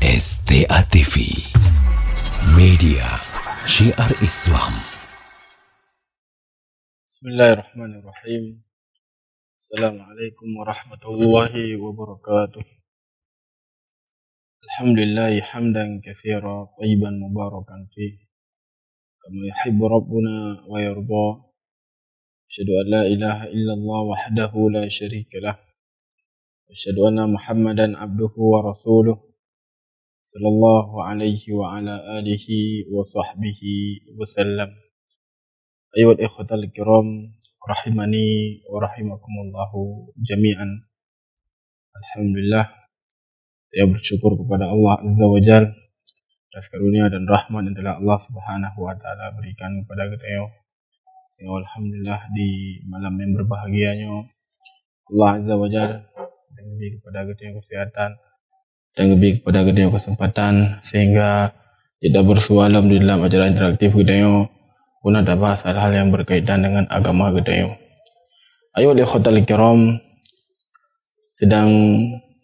STA TV Media Syiar Islam. Bismillahirrahmanirrahim. Assalamualaikum warahmatullahi wabarakatuh. Alhamdulillahi hamdan katsira tayyiban mubarakan fih kama yuhibbu rabbuna wa yarda. Asyhadu an la ilaha illallah wahdahu la syarika lah. Asyhadu anna Muhammadan abduhu wa rasuluh sallallahu alaihi wa ala alihi wa sahbihi wa sallam. Ayyuhal ikhwatal kiram, rahimani wa rahimakumullahu jami'an. Alhamdulillah, saya bersyukur kepada Allah Azza wa Jal atas karunia dan rahmat yang telah Allah Subhanahu wa taala berikan kepada kita. Sehingga alhamdulillah di malam yang berbahagianya Allah Azza wa Jal lebih kepada kita kesehatan dan lebih kepada kita kesempatan sehingga kita bersualam di dalam acara interaktif kita pun ada bahas hal-hal yang berkaitan dengan agama kita. Ayo ikhwatal kiram, sedang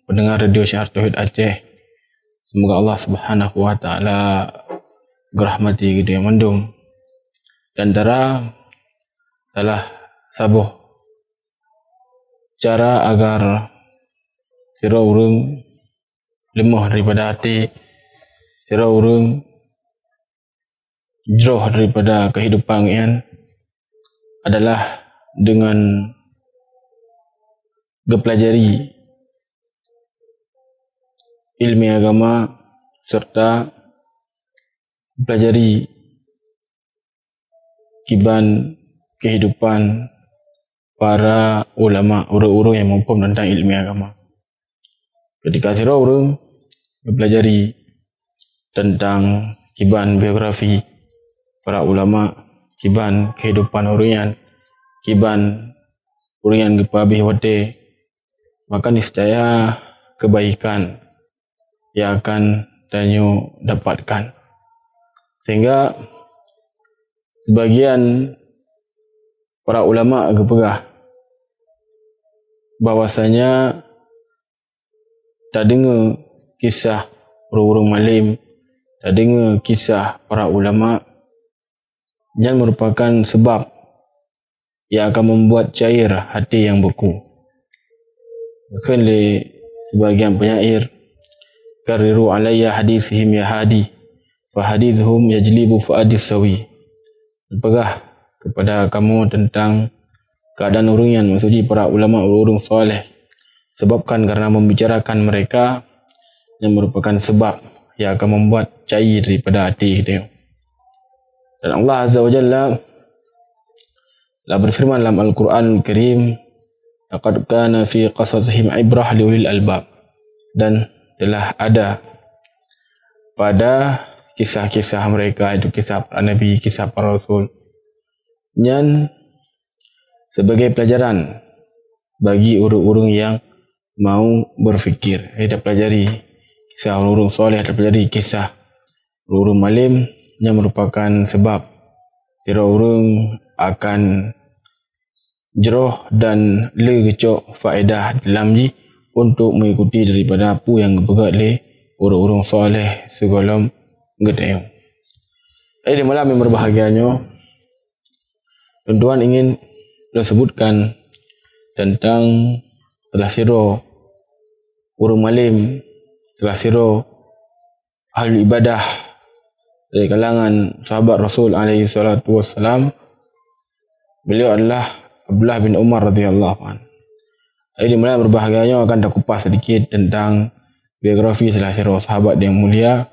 pendengar radio Syiar Tauhid Aceh, semoga Allah Subhanahu wa taala merahmati kita mendung dan dara salah sabuh cara agar sira urang lemah daripada hati, sira urang jauh daripada kehidupan yang adalah dengan mempelajari ilmu agama serta mempelajari kiban kehidupan para ulama, orang-orang yang mampu tentang ilmu agama. Ketika sira urang mempelajari tentang kiban biografi para ulama, kiban kehidupan hurian, kiban hurian gepabih wate, maka niscaya kebaikan yang akan danyo dapatkan. Sehingga sebagian para ulama agak bahwasanya tak dengar kisah orang-orang malim, tak dengar kisah para ulama yang merupakan sebab yang akan membuat cair hati yang beku. Bahkan sebagian penyair, kariru alayya hadisihim ya hadi, fa hadithum yajlibu fa'adis sawi. Berpegah kepada kamu tentang keadaan orang yang maksudnya para ulama orang soleh, sebabkan karena membicarakan mereka yang merupakan sebab yang akan membuat cair daripada hati kita. Dan Allah Azza wa Jalla telah berfirman dalam Al-Quran Al-Karim, laqad kana fi qasasihim ibrah liulil albab, dan telah ada pada kisah-kisah mereka, itu kisah para nabi, kisah para rasul, yang sebagai pelajaran bagi orang-orang yang mau berfikir. Kita pelajari kisah orang-orang soleh, kita pelajari kisah orang-orang malim yang merupakan sebab sira urang akan jeroh dan legecok faedah dalam ni untuk mengikuti daripada apa yang bergerak le orang-orang soleh segala gedayung. Di malam yang berbahagianya, tuan-tuan ingin sebutkan tentang telah sira orang malim, telah sira ahli ibadah dari kalangan sahabat Rasul alaihi salatu wassalam. Beliau adalah Abdullah bin Umar radhiyallahu anhu. Di malam berbahagianya akan kupas sedikit tentang biografi salah seorang sahabat yang mulia,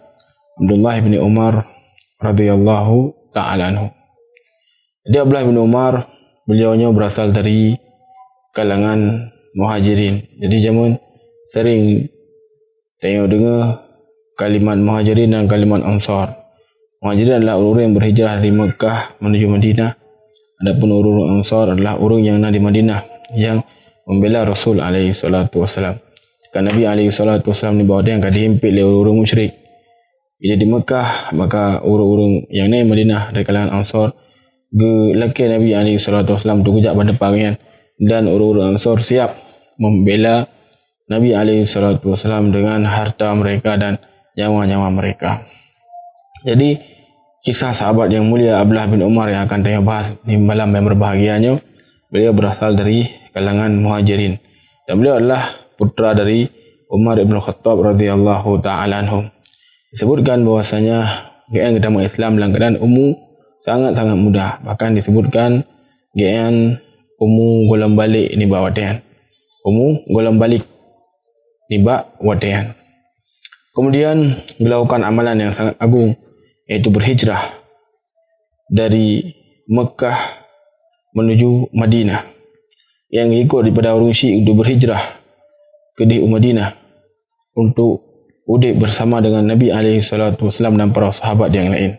Abdullah bin Umar radhiyallahu ta'ala anhu. Jadi Abdullah bin Umar, beliaunya berasal dari kalangan muhajirin. Jadi zaman sering tengok dengar kalimat muhajirin dan kalimat ansar. Muhajirin adalah orang yang berhijrah dari Mekah menuju Madinah. Adapun orang Ansar adalah orang yang ada di Madinah yang membela Rasul alaihi salatu wasalam. Kan Nabi alaihi salatu wasalam ni bawa dia yang dihimpit oleh orang musyrik. Bila di Mekah, maka orang-orang yang di Madinah dari kalangan Ansar gelaki Nabi alaihi salatu wasalam tu kejap pada panggian, dan orang-orang Ansar siap membela Nabi alaihi salatu wasalam dengan harta mereka dan nyawa-nyawa mereka. Jadi kisah sahabat yang mulia Abdullah bin Umar yang akan saya bahas di malam yang berbahagianya, beliau berasal dari kalangan Muhajirin dan beliau adalah putra dari Umar bin Khattab radhiyallahu taala anhu. Disebutkan bahwasanya GN agama Islam dalam keadaan umur sangat-sangat muda. Bahkan disebutkan GN umur golong balik ni ba watian. Umur golong balik ni ba watian. Kemudian melakukan amalan yang sangat agung, yaitu berhijrah dari Mekah menuju Madinah. Yang ikut daripada orang Syiik untuk berhijrah ke di Madinah untuk udik bersama dengan Nabi SAW dan para sahabat yang lain.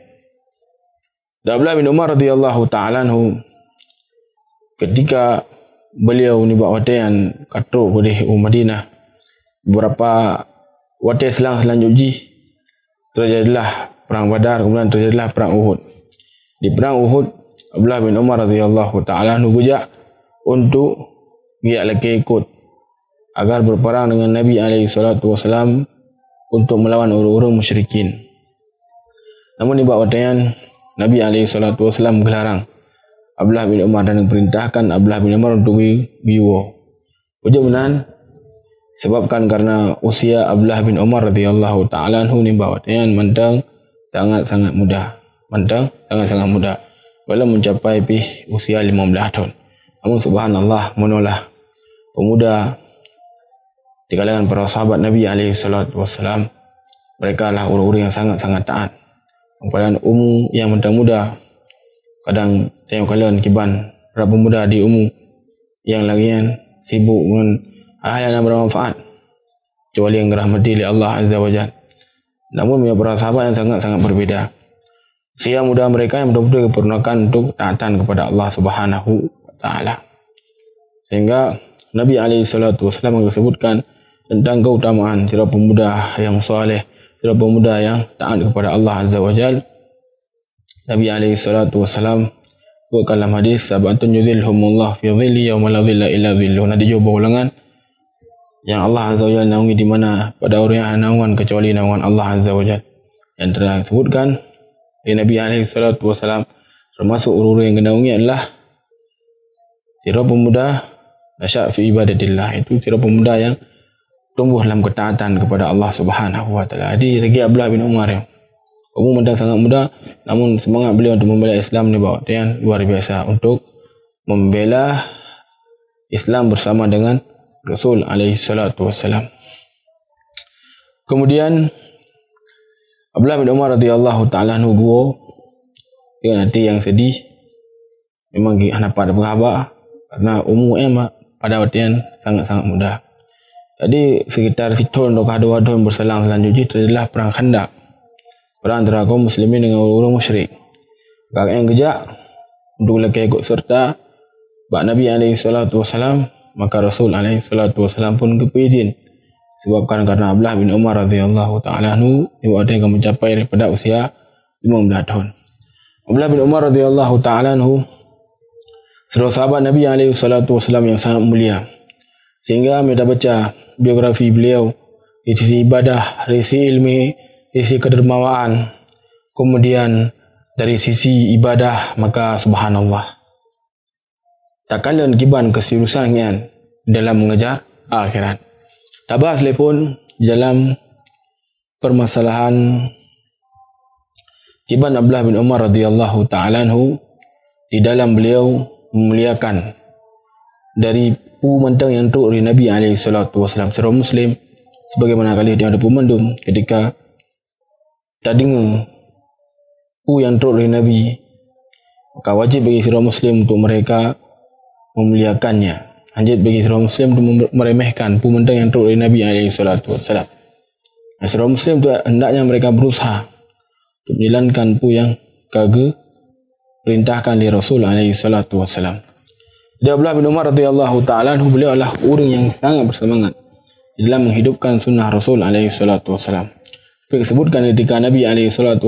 Abdullah bin Umar radhiyallahu taala anhu, ketika beliau ni buat watian katruk ke di Madinah, beberapa watian selanjutnya terjadilah perang Badar, kemudian terjadilah perang Uhud. Di perang Uhud, Abdullah bin Umar radhiyallahu taala anhu gujak untuk dia lagi ikut agar berperang dengan Nabi SAW untuk melawan orang-orang musyrikin. Namun di bawah watian Nabi SAW gelarang Abdullah bin Umar dan perintahkan Abdullah bin Umar untuk biwa. Ujar benar sebabkan karena usia Abdullah bin Umar radhiyallahu taala anhu ni bawah watian mantang sangat-sangat muda. Belum mencapai usia 15 tahun. Namun subhanallah, menoloh pemuda di kalangan para sahabat Nabi SAW, mereka lah orang-orang yang sangat-sangat taat. Kemudian umur yang muda, kadang tengok kalian kiban para pemuda di umur yang lagian sibuk dengan hal yang bermanfaat, kecuali yang dirahmati oleh Allah Azza wa Jalla. Namun para sahabat yang sangat-sangat berbeza. Usia muda mereka yang betul-betul dipergunakan untuk taatan kepada Allah Subhanahu wa taala. Sehingga Nabi SAW disebutkan tentang keutamaan sira pemuda yang soleh, sira pemuda yang taat kepada Allah Azza wa Jalla. Nabi SAW buat dalam hadis, sabatun yudhilhumullah fi dhilli yawma la dhilla illa dhilluh. Nanti jawab ulangan yang Allah Azza wa Jalla naungi di mana pada orang yang naungan kecuali naungan Allah Azza wa Jalla. Yang telah disebutkan oleh Nabi SAW, termasuk orang-orang yang kenaungi adalah sira pemuda nasya' fi ibadatillah, itu sira pemuda yang tumbuh dalam ketaatan kepada Allah Subhanahu wa taala. Jadi lagi Abdullah bin Umar yang umur muda sangat muda, namun semangat beliau untuk membela Islam ni bawa yang luar biasa untuk membela Islam bersama dengan Rasul alaihi salatu wassalam. Kemudian Abdullah bin Umar radhiyallahu taala anhu dia nanti yang sedih memang anak pada berhabak karena umurnya pada waktu yang sangat-sangat muda. Jadi sekitar setahun atau 2 tahun berselang selanjutnya terjadilah perang Khandaq, perang antara kaum muslimin dengan orang musyrik. Kakak yang kejak untuk lelaki ikut serta bak Nabi SAW, maka Rasul SAW pun kepeizin. Sebabkan karena Abdullah bin Umar radhiyallahu taala anhu dia akan mencapai daripada usia 15 tahun. Abdullah bin Umar radhiyallahu taala anhu seorang sahabat Nabi SAW yang sangat mulia. Sehingga kita baca biografi beliau di sisi ibadah, dari sisi ilmi, dari sisi kedermawaan, kemudian dari sisi ibadah, maka subhanallah, tak kalian kiban keseriusannya dalam mengejar akhirat. Tabah telepon dalam permasalahan kiban Abdullah bin Umar radhiyallahu taala anhu, di dalam beliau memuliakan dari pemandang yang teruk dari Nabi SAW. Seorang Muslim sebagaimana kali dia ada pemandung ketika tak dengar yang teruk dari Nabi, maka wajib bagi seorang Muslim untuk mereka memuliakannya. Anjir bagi seorang Muslim untuk meremehkan pemandang yang teruk dari Nabi SAW. Seorang Muslim itu hendaknya mereka berusaha untuk menjalankan yang kagak perintahkan oleh Rasul SAW. Jadi Abdullah bin Umar radhiyallahu taala anhu, beliau adalah orang yang sangat bersemangat dalam menghidupkan sunnah Rasul SAW. Disebutkan ketika Nabi SAW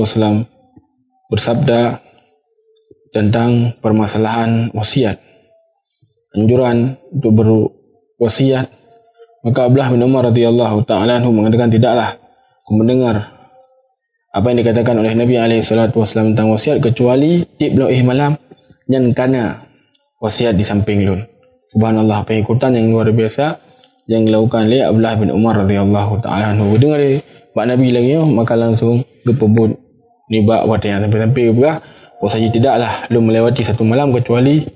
bersabda tentang permasalahan wasiat, anjuran untuk berwasiat, maka Abdullah bin Umar radhiyallahu taala anhu mengatakan, tidaklah aku mendengar apa yang dikatakan oleh Nabi SAW tentang wasiat, kecuali di belakang malam yang kana wasiat di samping lun. Subhanallah, pengikutan yang luar biasa yang dilakukan oleh Abdullah bin Umar radhiyallahu taala anhu. Dengar dari Pak Nabi lagi, maka langsung gepebut ni bak watian sampai berah bahwasanya tidaklah lu melewati satu malam kecuali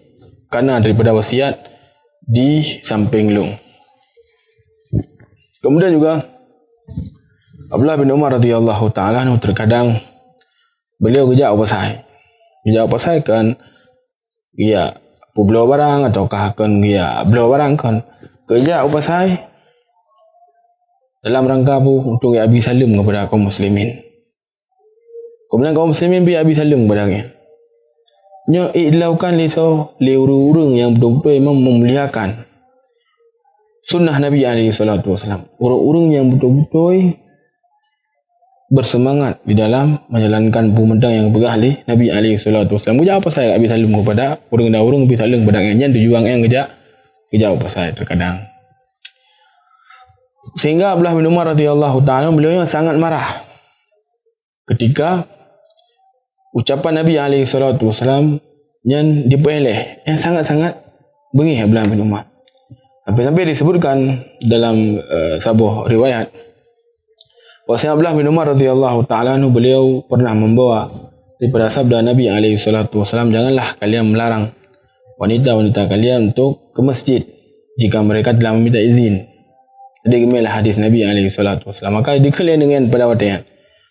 kana daripada wasiat di samping lu. Kemudian juga Abdullah bin Umar radhiyallahu taala anhu terkadang beliau kerja pasai. Kerja pasai kan ia beliau barang ataukah kan ia beliau barang kan kerja pasai dalam rangka untuk ia abi salim kepada kaum muslimin. Kemudian kaum muslimin bi abi salim kepada dia. Nya dilakukan le urang yang betul-betul memang memuliakan sunnah Nabi SAW. Orang-orang yang betul-betul bersemangat di dalam menjalankan pemedang yang berah oleh Nabi SAW. Kerja apa saya Abi Salim kepada orang-orang Abi Salim kepada yang tujuan yang kerja apa saya terkadang. Sehingga Abdullah bin Umar radhiyallahu taala beliau sangat marah ketika ucapan Nabi SAW yang dipeleh yang sangat-sangat bengih Abdullah bin Umar. Sampai-sampai disebutkan dalam sebuah riwayat bahwasanya Abdullah bin Umar radhiyallahu taala anhu beliau pernah membawa daripada sabda Nabi SAW, janganlah kalian melarang wanita-wanita kalian untuk ke masjid jika mereka telah meminta izin. Jadi kemilah hadis Nabi SAW. Maka dikalian dengan pada watian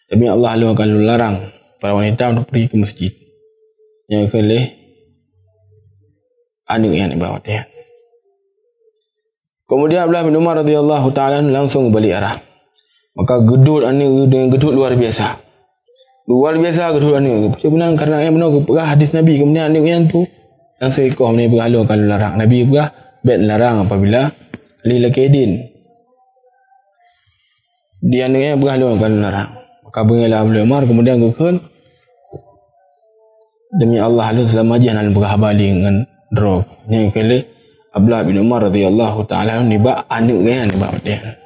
demi Allah lu akan larang para wanita untuk pergi ke masjid. Yang kelih anu yang dibawa dia. Kemudian Abdullah bin Umar radhiyallahu taala langsung balik arah. Maka gedut anu dengan gedut luar biasa. Luar biasa gedut anu. Sebenarnya karena yang benar perah hadis Nabi, kemudian anu yang tu langsung ikut ni berhalu kalau larang. Nabi perah bet larang apabila li lakidin. Dia anu yang berhalu kalau larang. Maka bengilah Abdullah Umar kemudian gekun demi Allah lu selama aja nan berhabali dengan drog. Yang kali Abdullah bin Umar radhiyallahu taala ni ba anu kan ni ba dia.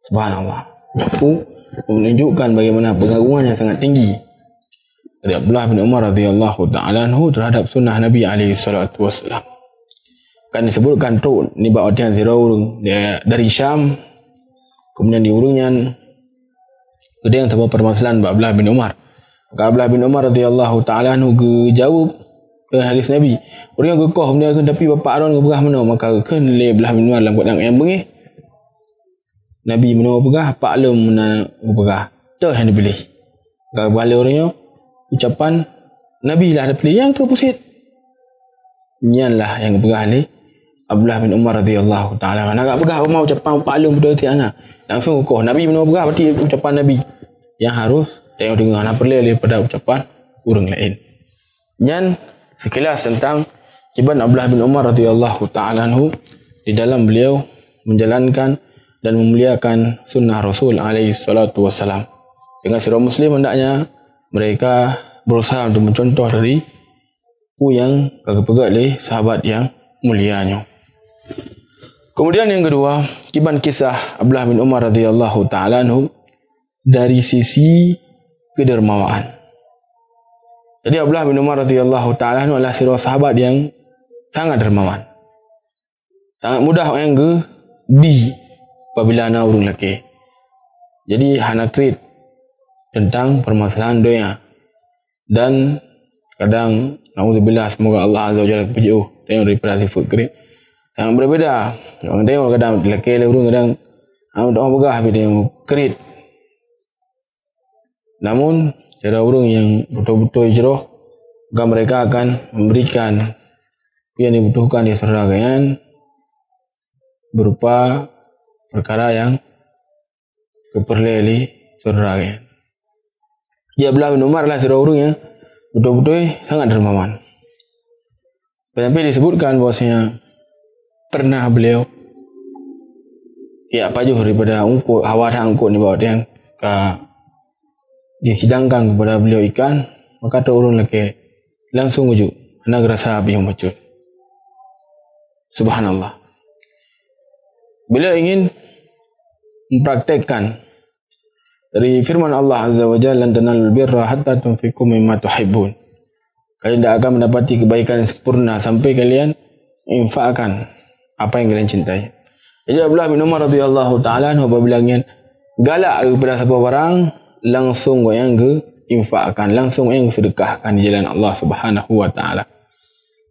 Subhanallah. Itu menunjukkan bagaimana pengagungan yang sangat tinggi dari Abdullah bin Umar radhiyallahu taala anhu terhadap sunnah Nabi alaihi salatu wasallam. Kan disebutkan tu ni ba dia ziraurung dia dari Syam, kemudian diurungnya kemudian sebuah permasalahan Abdullah bin Umar. Maka Abdullah bin Umar radhiyallahu taala anhu jawab hadis Nabi. Orang yang gekoh benda kan tapi bapa aron ke berah mana maka kan le Abdullah bin Umar dalam keadaan yang bengih. Nabi menurut berah pak lem mana berah. Dah yang dipilih. Kalau balik orangnya ucapan Nabi lah ada pilih yang ke pusit. Nyanlah yang berah le Abdullah bin Umar radhiyallahu taala. Nak berah mau ucapan pak lem betul ti ana. Langsung gekoh Nabi menurut berah berarti ucapan Nabi yang harus tengok dengar nak perlu daripada ucapan orang lain. Dan sekilas tentang kiban Abdullah bin Umar radhiyallahu taala anhu di dalam beliau menjalankan dan memuliakan sunnah Rasul alaihi salatu wasalam. Dengan sirah Muslim hendaknya mereka berusaha untuk mencontoh dari yang kagak-pegak oleh sahabat yang mulianya. Kemudian yang kedua, kiban kisah Abdullah bin Umar radhiyallahu taala anhu dari sisi kedermawaan. Jadi Abdullah bin Umar radhiyallahu taala anhu adalah sirah sahabat yang sangat dermawan. Sangat mudah orang ke bi apabila ana urung lelaki. Jadi hana krit tentang permasalahan doa. Dan kadang naudzubillah semoga Allah azza wajalla berjauh daripada sifat krit. Sangat berbeza. Orang tengok kadang lelaki urung kadang doa begah dia krit. Namun cara orang yang betul-betul hijrah, maka mereka akan memberikan yang dibutuhkan di saudaraan berupa perkara yang keperleli saudaraan. Ya Abdullah bin Umar adalah seorang orang yang betul-betul sangat dermawan. Sampai disebutkan bahwasanya pernah beliau pajuh daripada ungkut hawa ungkut ni bawa dia disidangkan kepada beliau ikan, maka tu orang lelaki langsung ujuk nak rasa api yang macut. Subhanallah. Beliau ingin mempraktekkan Dari firman Allah Azza wa Jalla, lan tanalul birra hatta tunfiqu mimma tuhibbun. Kalian tidak akan mendapati kebaikan yang sempurna sampai kalian infakkan apa yang kalian cintai. Jadi Abdullah bin Umar radhiyallahu taala anhu apabila ingin galak kepada siapa barang, langsung yang ke infakkan, langsung yang sedekahkan di jalan Allah Subhanahu wa taala.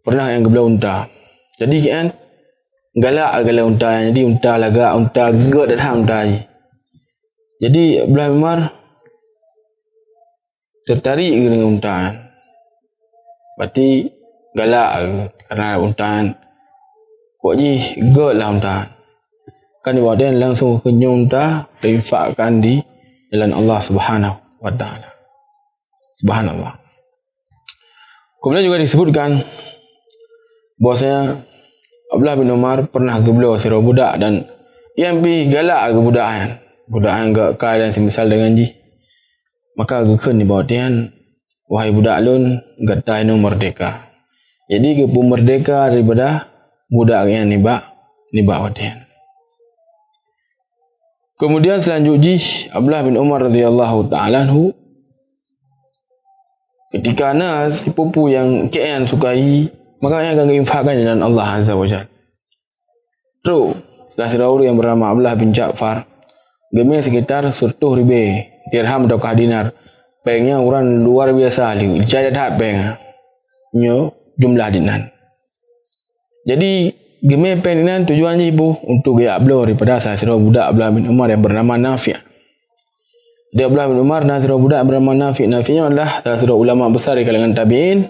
Pernah yang kebelah unta. Jadi kan galak unta, jadi unta lagak, unta gerak datang unta je. Jadi Abdullah bin Umar tertarik dengan unta. Berarti galak karena unta kok je gerak lah unta. Kan dia langsung kenyum unta dan infakkan di jalan Allah Subhanahu wa taala. Subhanallah. Kemudian juga disebutkan bahwasanya Abdullah bin Umar pernah geblo sira budak dan yang pi galak ke budak yang gak kaya dan semisal dengan ji. Maka gekeun di bawah tian, wahai budak lun, gatai nu merdeka. Jadi ke merdeka daripada budak yang nibak wadian. Kemudian selanjutnya Abdullah bin Umar radhiyallahu taala anhu ketika nas si pupu yang kian sukai, maka yang akan infakkan jalan Allah Azza wa Jalla. Terus setelah sirauri yang bernama Abdullah bin Ja'far gemnya sekitar 10,000 dirham atau dinar. Pengnya orang luar biasa li. Jadat hak peng. Nyo jumlah dinan. Jadi gemnya peng dinan tujuannya ibu untuk gaya ablo daripada sirah budak Abdullah bin Umar yang bernama Nafi'. Dia Abdullah bin Umar dan sirah budak bernama Nafi'. Nafi'nya adalah salah satu ulama besar di kalangan tabi'in.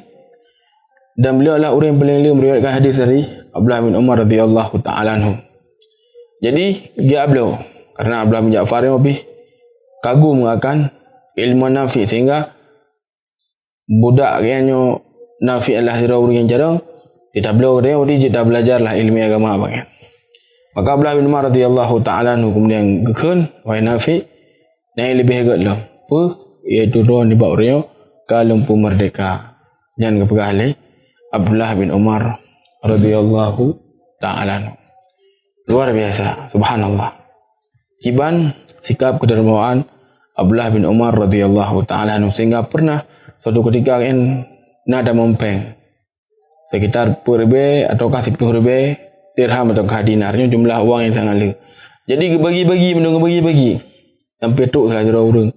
Dan beliau adalah orang yang paling lama meriwayatkan hadis dari Abdullah bin Umar radhiyallahu taala anhu. Jadi dia ablo karena Abdullah bin Ja'far yang lebih kagum akan ilmu Nafi' sehingga budak kayaknya Nafi' adalah sirah orang yang jarang ditablo dia dah belajarlah ilmu agama bagian. Maka Abdullah bin Umar radhiyallahu taala anhu kemudian gekeun wahai Nafi' yang lebih hebat lah. Apa iaitu doa di bawah orang kalau pun merdeka. Jangan kepegah Abdullah bin Umar radhiyallahu taala anhu. Luar biasa, subhanallah. Kiban sikap kedermawaan Abdullah bin Umar radhiyallahu taala anhu sehingga pernah suatu ketika nada mempeng sekitar 10,000 atau 10,000 dirham atau dinarnya jumlah uang yang sangat leh. Jadi bagi-bagi sampai tu salah jero urang.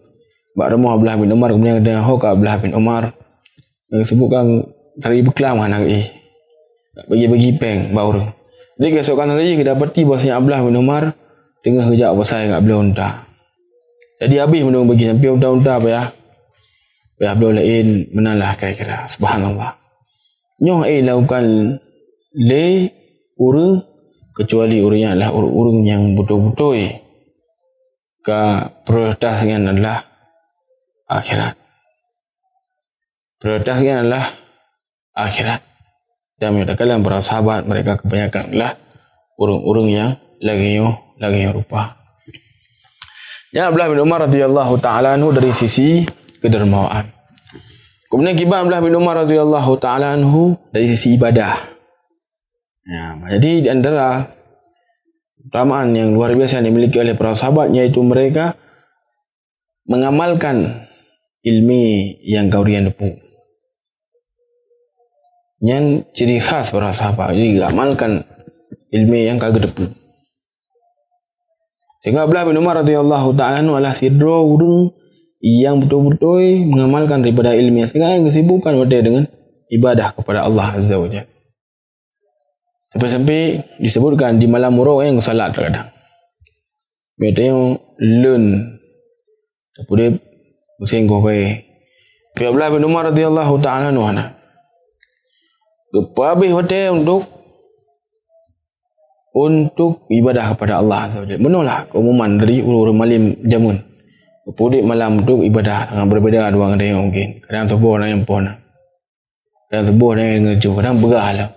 Bak rumah Abdullah bin Umar kemudian ada hok Abdullah bin Umar yang sebutkan dari beklam anak bagi-bagi peng bak urang. Jadi keesokan hari kita dapati bahasanya Abdullah bin Umar tengah kejap pasal kat beliau unta. Jadi habis menung bagi sampai unta-unta apa ya. Ya beliau lain menalah kira-kira. Subhanallah. Nyoh lakukan le urang kecuali urangnya adalah urang yang betul-betul ke prioritasnya adalah akhirat. Prioritasnya adalah akhirat. Dan mereka kalian para sahabat mereka kebanyakan adalah urang-urang yang lagi rupa. Ya Abdullah bin Umar radhiyallahu taala anhu dari sisi kedermawaan. Kemudian kibar Abdullah bin Umar radhiyallahu taala anhu dari sisi ibadah. Ya, jadi di antara keutamaan yang luar biasa yang dimiliki oleh para sahabat yaitu mereka mengamalkan ilmi yang kaurian depu. Yang ciri khas para sahabat jadi amalkan ilmi yang kagak depu. Sehingga Abdullah bin Umar radhiyallahu taala anhu adalah sidro urang yang betul-betul mengamalkan daripada ilmu sehingga yang kesibukan mereka dengan ibadah kepada Allah Azza wa Jalla. Sampai disebutkan di malam murau yang salat kadang. Mereka yang learn tapi pusing kau ke Abdullah bin Umar radhiyallahu taala anhu habis hotel untuk ibadah kepada Allah Azza wa Jalla. Menolak keumuman dari ulul malim jamun. Pudik malam untuk ibadah sangat berbeza dua orang yang mungkin. Kadang tubuh orang yang pon. Kadang tubuh orang yang ngerju. Kadang begah lah.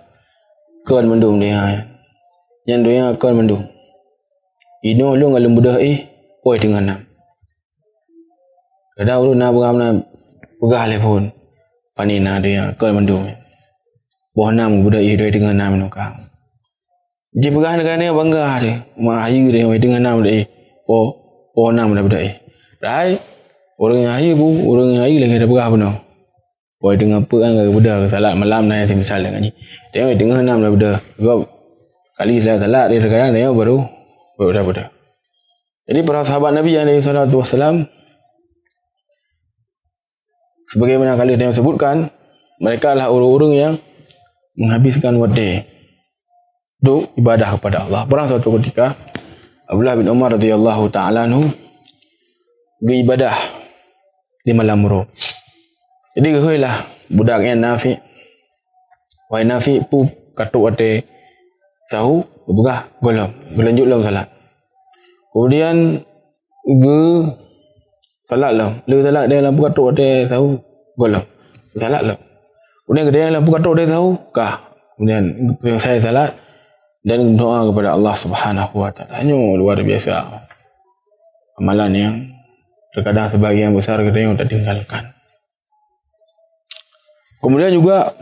Kan mendung dia. Yang dia kan mendung. Ino lu ngalung budah poi dengan nam. Kadang ulun nak begah lah pun. Panina dia kan mendung. Boh nam budah doi dengan nam nukang. Jadi begah dengan dia bangga dia. Mahayu dia dengan nam dia. Oh nam dah budak Rai orang yang hari pun orang yang hari lagi dah berah benar. Boy dengar apa kan benda salat malam ni misal dengan ni. Tengok dengar enam dah benda. Sebab kali salat dia kadang tengok baru dah benda. Jadi para sahabat Nabi alaihi salatu wasalam, sebagaimana kali yang sebutkan, mereka adalah orang-orang yang menghabiskan waktu untuk ibadah kepada Allah. Pernah suatu ketika Abdullah bin Umar radhiyallahu taala anhu beribadah di malam Muru. Jadi geheuilah budak yang Nafi. Wahai Nafi pu katuk waktu sahu bergah golong, berlanjut dalam salat. Kemudian salat lah. Lalu salat dia lampu katuk dia tahu golong. Salat lah. Kemudian dia lampu katuk dia tahu kah. Kemudian saya salat dan doa kepada Allah Subhanahu Wa Taala. Luar biasa. Amalan yang terkadang sebagian besar kita yang tak tinggalkan. Kemudian juga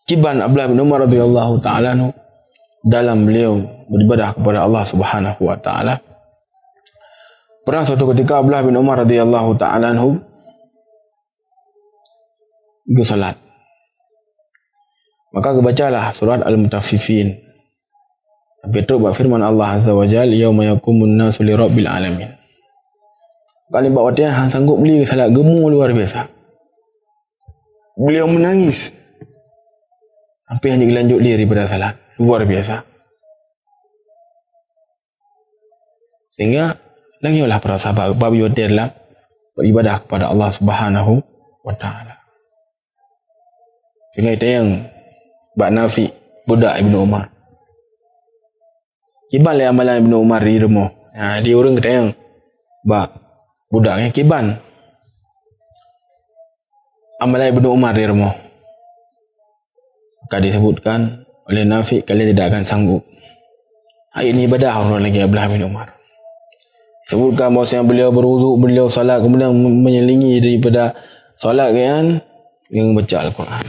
Kiban Abdullah bin Umar radhiyallahu taala dalam beliau beribadah kepada Allah Subhanahu Wa Taala. Pernah suatu ketika Abdullah bin Umar radhiyallahu taala anhu pergi salat. Maka kebacalah surat Al-Mutaffifin. Tapi itu buat firman Allah Azza wa Jalla, yauma yaqumun nasu li rabbil alamin. Kali buat waktu yang sanggup beli salat gemuk luar biasa. Beliau menangis sampai hanya lanjut dia daripada salat. Luar biasa. Sehingga lagi oleh para sahabat babi dia dalam beribadah kepada Allah Subhanahu Wa Taala. Sehingga itu yang Bak Nafi budak Ibnu Umar. Kiban le amalan Ibnu Umar di rumah. Dia orang kata yang bak budaknya kiban. Amalan Ibnu Umar di rumah. Maka disebutkan oleh Nafi kalian tidak akan sanggup. Ini ibadah orang lagi Abdullah bin Umar. Sebutkan bahawasanya beliau berwuduk, beliau salat, kemudian menyelingi daripada salat kan yang baca Al-Quran.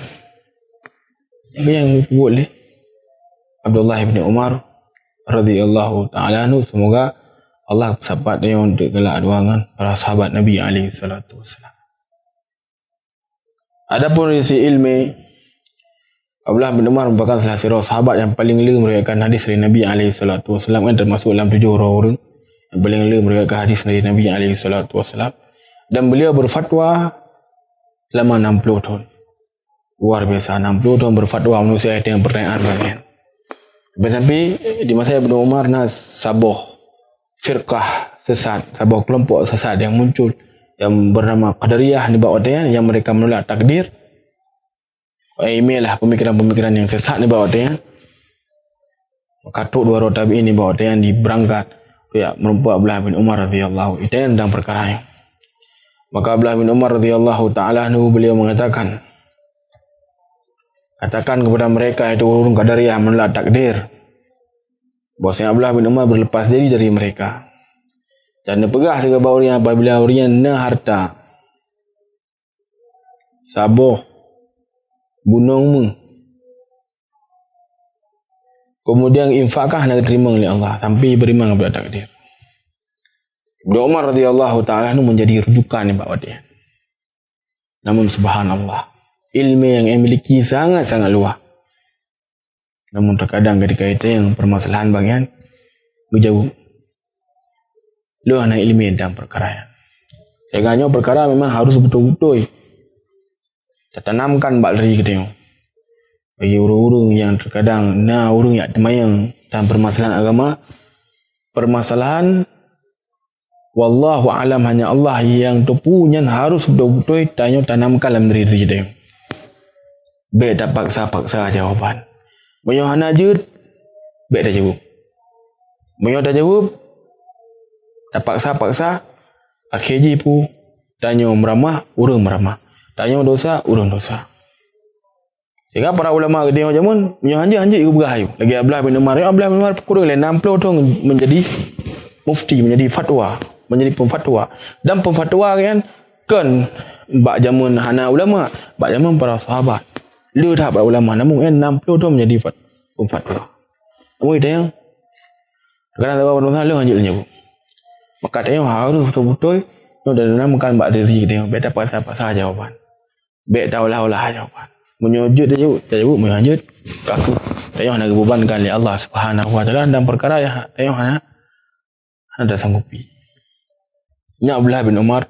Yang boleh Abdullah bin Umar radhiyallahu taala anhu, semoga Allah sahabat dia untuk kelak doangan para sahabat Nabi alaihi salatu wasallam. Adapun dari ilmi, Abdullah bin Umar merupakan salah seorang sahabat yang paling meriwayatkan hadis dari Nabi alaihi salatu wasallam, kan termasuk dalam 7 orang yang paling meriwayatkan hadis dari Nabi alaihi salatu wasallam, dan beliau berfatwa selama 60 tahun. Luar biasa, 60 tahun berfatwa manusia yang pertanyaan bagian. Sampai di masa Ibnu Umar sabuh firqah sesat, sabuh kelompok sesat yang muncul yang bernama Qadariyah di bawah dia, yang mereka menolak takdir. Inilah pemikiran-pemikiran yang sesat di bawah dia. Maka tu dua orang tabi'in di bawah dia diberangkat merupakan Abdullah bin Umar radhiyallahu itu yang dalam perkara ini. Maka Abdullah bin Umar radhiyallahu taala anhu beliau mengatakan, katakan kepada mereka itu orang Qadariyah menolak takdir, bahwasanya Abdullah bin Umar berlepas diri dari mereka dan dipegah segala orang apabila orang harta sabuh gunungmu, kemudian infakah nak terima oleh Allah sampai beriman kepada takdir. Ibnu Umar radhiyallahu taala menjadi rujukan di bawah dia. Namun subhanallah, ilmu yang memiliki sangat-sangat luas. Namun terkadang ketika itu yang permasalahan bagian berjauh. Luahnya ilmu dalam perkara. Sehingga perkara memang harus betul-betul tertanamkan bakri kita. Bagi orang-orang yang terkadang orang yang temayang dalam permasalahan agama, permasalahan wallahu alam hanya Allah yang punya harus betul-betul tanamkan dalam diri kita. Baik tak paksa-paksa jawapan. Banyak hana jud, baik dah jawab. Banyak dah jawab, tak paksa-paksa, akhirnya pun tanya meramah, orang meramah. Tanya dosa, orang dosa. Sehingga para ulama dia macam mana? Hanja-hanja ikut berahayu. Lagi Abdullah bin Umar. Abdullah bin Umar kurang 60 tahun menjadi mufti, menjadi fatwa, menjadi pemfatwa. Dan pemfatwa kan bak zaman hana ulama, bak zaman para sahabat. Lu dah para ulama, namun 60 tahun menjadi pemfatwa. Namun itu yang kadang-kadang apa masalah lu hanja nyebut. Maka tanya harus betul-betul dan namakan bak diri dia bet dapat apa jawapan. Bet daulah-ulah jawapan. Menyujud dia jawab menyujud kaku. Tayang nak bebankan oleh Allah Subhanahu wa taala dalam perkara yang tayang ada sanggupi. Nya Abdullah bin Umar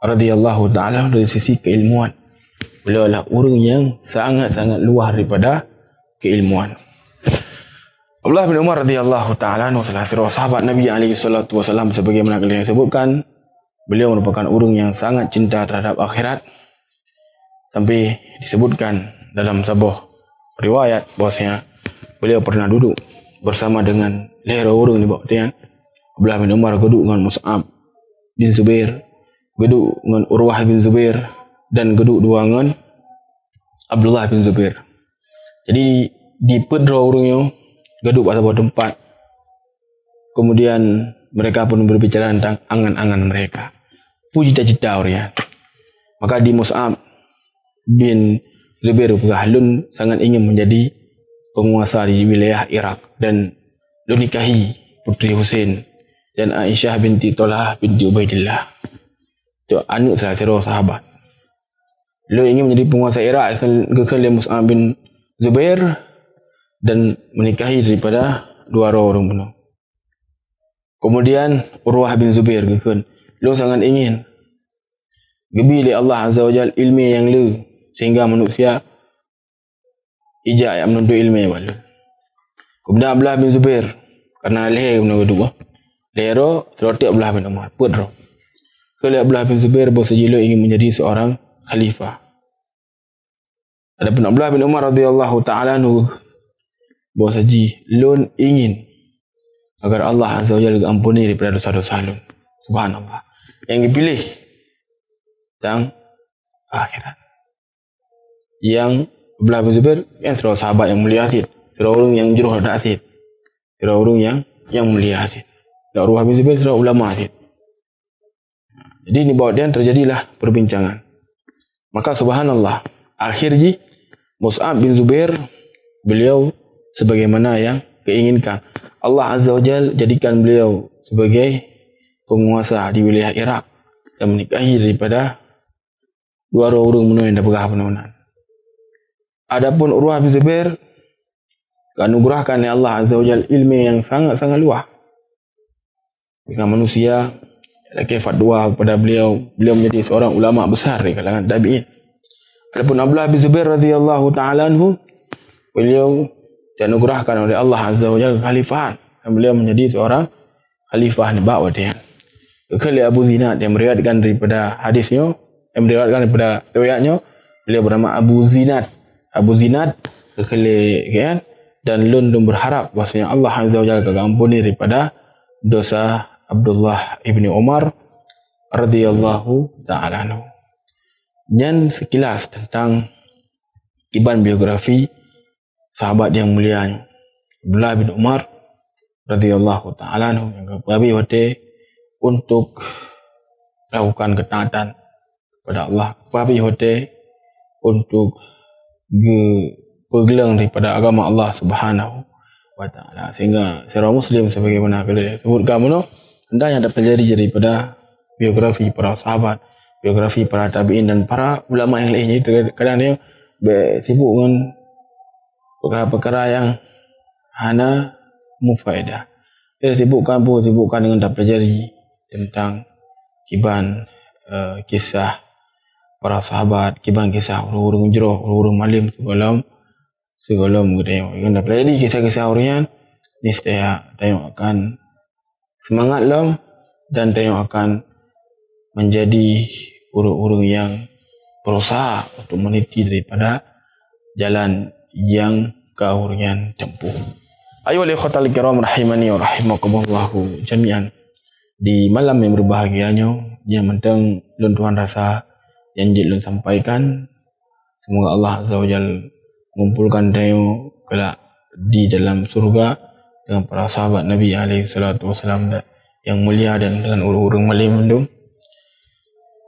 radhiyallahu taala dari sisi keilmuan. Beliau adalah orang yang sangat-sangat luar daripada keilmuan. Abdullah bin Umar radhiyallahu taala salah seorang sahabat Nabi alaihi salatu wasallam sebagaimana kalian sebutkan, beliau merupakan orang yang sangat cinta terhadap akhirat sampai disebutkan dalam sebuah riwayat bahwasanya beliau pernah duduk bersama dengan lehera orang di bawah dia. Abdullah bin Umar duduk dengan Mus'ab bin Zubair, duduk dengan Urwah bin Zubair dan duduk dua dengan Abdullah bin Zubair. Jadi di pedro orangnya duduk pada sebuah tempat. Kemudian mereka pun berbicara tentang angan-angan mereka. Puji cita-cita orangnya. Maka di Mus'ab bin Zubair Lun sangat ingin menjadi penguasa di wilayah Iraq dan Lun nikahi putri Husain dan Aisyah binti Talhah binti Ubaidillah. Itu anak salah seorang sahabat. Lun ingin menjadi penguasa Iraq oleh Mus'ab bin Zubair dan menikahi daripada dua orang penuh. Kemudian Urwah bin Zubair Lun sangat ingin gebi oleh Allah Azza wa Jalla ilmu yang lu sehingga manusia ijak yang menuntut ilmu yang balu. Kemudian Abdullah bin Zubair karena leher menuntut dua lehero serotik Abdullah bin Umar pedro. Kalau Abdullah bin Zubair bersejilo ingin menjadi seorang khalifah. Adapun Abdullah bin Umar radhiyallahu taala bahwasaji Lun ingin agar Allah Azza wa Jalla ampuni daripada dosa-dosa Lun. Subhanallah. Yang dipilih dan akhirat. Yang Abdullah bin Zubair yang seorang sahabat yang mulia asid, seorang orang yang juruh dak asid, seorang orang yang mulia asid. Dan Urwah bin Zubair seorang ulama asid. Jadi di bawah dia terjadilah perbincangan. Maka subhanallah, akhirnya Mus'ab bin Zubair beliau sebagaimana yang keinginkan. Allah Azza wa Jalla jadikan beliau sebagai penguasa di wilayah Iraq dan menikahi daripada dua orang menua yang dah berah penunan. Adapun Urwah bin Zubair anugerahkan oleh Allah Azza wa Jalla ilmu yang sangat-sangat luas. Dengan manusia lagi fatwa kepada beliau menjadi seorang ulama besar di kalangan tabi'in. Adapun Abdullah bin Zubair radhiyallahu taala anhu beliau dianugerahkan oleh Allah Azza wa Jalla khalifahan dan beliau menjadi seorang khalifah di bawah dia. Kekali Abu Zinad yang meriwayatkan daripada hadisnya, yang meriwayatkan daripada riwayatnya, beliau bernama Abu Zinad kekali kan, dan Lun berharap bahwasanya Allah Azza wa Jalla akan ampuni daripada dosa Abdullah ibni Umar radhiyallahu taala anhu. Dan sekilas tentang iban biografi sahabat yang mulia Abdullah bin Umar radhiyallahu taala anhu yang babi hote untuk melakukan ketaatan kepada Allah, babi hote untuk bergelang daripada agama Allah Subhanahu wa taala, sehingga seorang muslim sebagaimana kalian sebutkan mono hendaknya dapat terjadi daripada biografi para sahabat, biografi para tabi'in dan para ulama yang lainnya. Kadang dia sibuk dengan perkara-perkara yang hana mufaedah. Dia sibukkan dengan dapat terjadi tentang kiban kisah para sahabat, kiban kisah orang-orang jero, orang-orang malim sebelum kita yang dapat jadi kisah-kisah orang niscaya tayong akan semangat lam dan tayong akan menjadi orang-orang yang berusaha untuk meniti daripada jalan yang kaurian tempuh. Ayo ikhwatal kiram rahimani wa rahimakumullah jami'an. Di malam yang berbahagianya yang mentang lun Tuhan rasa yang lun sampaikan, semoga Allah Azza wa Jalla mengumpulkan dayo kelak di dalam surga dengan para sahabat Nabi alaihi salatu wasallam yang mulia dan dengan orang-orang malim.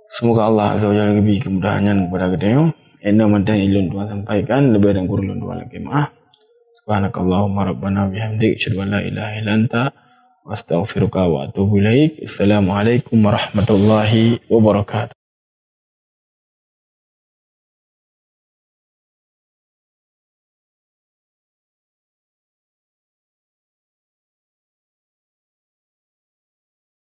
Semoga Allah Azza wa Jalla beri kemudahan kepada kita. Ena mentang ilun Tuhan sampaikan lebih dan kurang Tuhan lagi maaf. Subhanakallahumma rabbana bihamdik asyhadu an la ilaha illa anta Astaghfiruka wa atubu ilaik. Assalamualaikum warahmatullahi wabarakatuh.